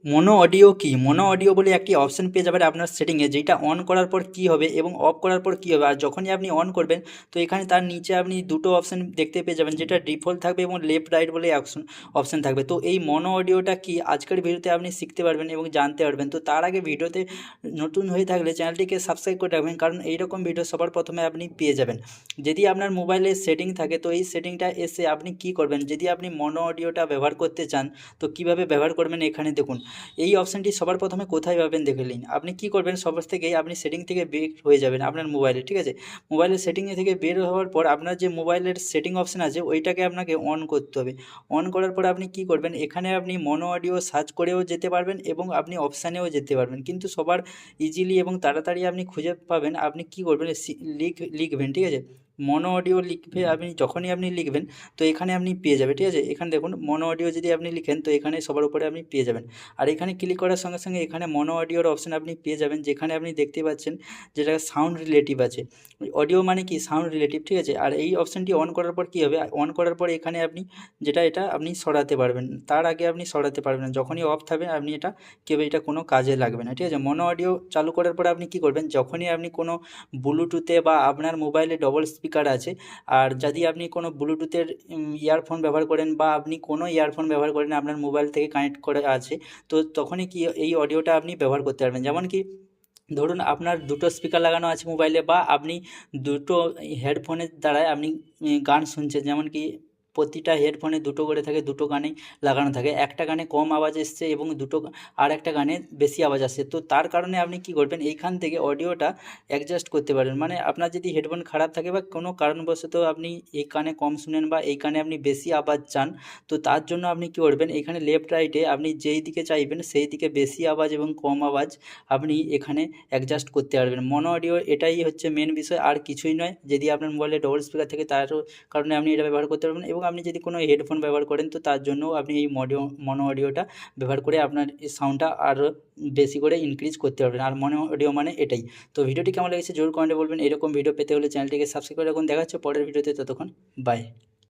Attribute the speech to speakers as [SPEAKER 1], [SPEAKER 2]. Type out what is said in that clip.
[SPEAKER 1] Mono audio কি? Mono audio বলে একটি অপশন পেয়ে যাবেন আপনার সেটিংয়ে, যেটা অন করার পর কী হবে এবং অফ করার পর কী হবে। আর যখনই আপনি অন করবেন তো এখানে তার নিচে আপনি দুটো অপশন দেখতে পেয়ে যাবেন, যেটা ডিফল্ট থাকবে এবং লেফট রাইট বলে অপশন থাকবে। তো এই মোনো অডিওটা কি আজকের ভিডিওতে আপনি শিখতে পারবেন এবং জানতে পারবেন। তো তার আগে ভিডিওতে নতুন হয়ে থাকলে চ্যানেলটিকে সাবস্ক্রাইব করে রাখবেন, কারণ এইরকম ভিডিও সবার প্রথমে আপনি পেয়ে যাবেন। যদি আপনার মোবাইলে সেটিং থাকে তো এই সেটিংটা এসে আপনি কি করবেন, যদি আপনি মোনো অডিওটা ব্যবহার করতে চান তো কিভাবে ব্যবহার করবেন এখানে দেখুন। এই অপশানটি সবার প্রথমে কোথায় পাবেন দেখে নিন। আপনি কি করবেন, সবার থেকেই আপনি সেটিং থেকে বের হয়ে যাবেন আপনার মোবাইলে, ঠিক আছে। মোবাইলের সেটিংয়ে থেকে বের হওয়ার পর আপনার যে মোবাইলের সেটিং অপশান আছে ওইটাকে আপনাকে অন করতে হবে। অন করার পর আপনি কি করবেন, এখানে আপনি মোনো অডিও সার্চ করেও যেতে পারবেন এবং আপনি অপশানেও যেতে পারবেন, কিন্তু সবার ইজিলি এবং তাড়াতাড়ি আপনি খুঁজে পাবেন। আপনি কি করবেন, লিখবেন, ঠিক আছে। মোনো অডিও লিখবে আপনি, যখনই আপনি লিখবেন তো এখানে আপনি পেয়ে যাবে, ঠিক আছে। এখানে দেখুন মোনো অডিও যদি আপনি লিখেন তো এখানে সবার উপরে আপনি পেয়ে যাবেন। আর এখানে ক্লিক করার সঙ্গে সঙ্গে এখানে মোনো অডিওর অপশান আপনি পেয়ে যাবেন, যেখানে আপনি দেখতে পাচ্ছেন যেটা সাউন্ড রিলেটিভ আছে। অডিও মানে কি সাউন্ড রিলেটিভ, ঠিক আছে। আর এই অপশানটি অন করার পর কী হবে, অন করার পর এখানে আপনি এটা আপনি সরাতে পারবেন, তার আগে আপনি সরাতে পারবেন না। যখনই অফ থাকবে আপনি এটা কোনো কাজে লাগবে না, ঠিক আছে। মোনো অডিও চালু করার পরে আপনি কি করবেন, যখনই আপনি কোনো ব্লুটুথে বা আপনার মোবাইলে ডবল স্পিকার আছে আর যদি আপনি কোনো ব্লুটুথের ইয়ারফোন ব্যবহার করেন বা আপনি কোনো ইয়ারফোন ব্যবহার করেন আপনার মোবাইল থেকে কানেক্ট করে আছে, তো তখনই কি এই অডিওটা আপনি ব্যবহার করতে পারবেন। যেমন কি ধরুন আপনার দুটো স্পিকার লাগানো আছে মোবাইলে, বা আপনি দুটো হেডফোনের দ্বারায় আপনি গান শুনছেন, যেমন কি প্রতিটা হেডফোনে দুটো করে থাকে, দুটো গানেই লাগানো থাকে। একটা গানে কম আওয়াজ এসছে এবং আর একটা গানে বেশি আওয়াজ আসছে, তো তার কারণে আপনি কি করবেন, এইখান থেকে অডিওটা অ্যাডজাস্ট করতে পারেন। মানে আপনার যদি হেডফোন খারাপ থাকে বা কোনো কারণবশত আপনি এই কানে কম শুনেন বা এই কানে আপনি বেশি আওয়াজ চান, তো তার জন্য আপনি কী করবেন, এখানে লেফট রাইটে আপনি যেই দিকে চাইবেন সেই দিকে বেশি আওয়াজ এবং কম আওয়াজ আপনি এখানে অ্যাডজাস্ট করতে পারবেন। মোনো অডিও এটাই হচ্ছে মেন বিষয়, আর কিছুই নয়। যদি আপনার মোবাইলে ডবল স্পিকার থাকে তারও কারণে আপনি এটা ব্যবহার করতে পারবেন, এবং আপনি যদি কোনো হেডফোন ব্যবহার করেন তো তার জন্যও আপনি এই মোনো অডিওটা ব্যবহার করে আপনার এই সাউন্ডটা আরও বেশি করে ইনক্রিজ করতে পারবেন। আর মোনো অডিও মানে এটাই। তো ভিডিওটি কেমন লেগেছে জরুর কমেন্টে বলবেন। এরকম ভিডিও পেতে হলে চ্যানেলটিকে সাবস্ক্রাইব করে রাখুন। দেখা হচ্ছে পরের ভিডিওতে, ততক্ষণ বাই।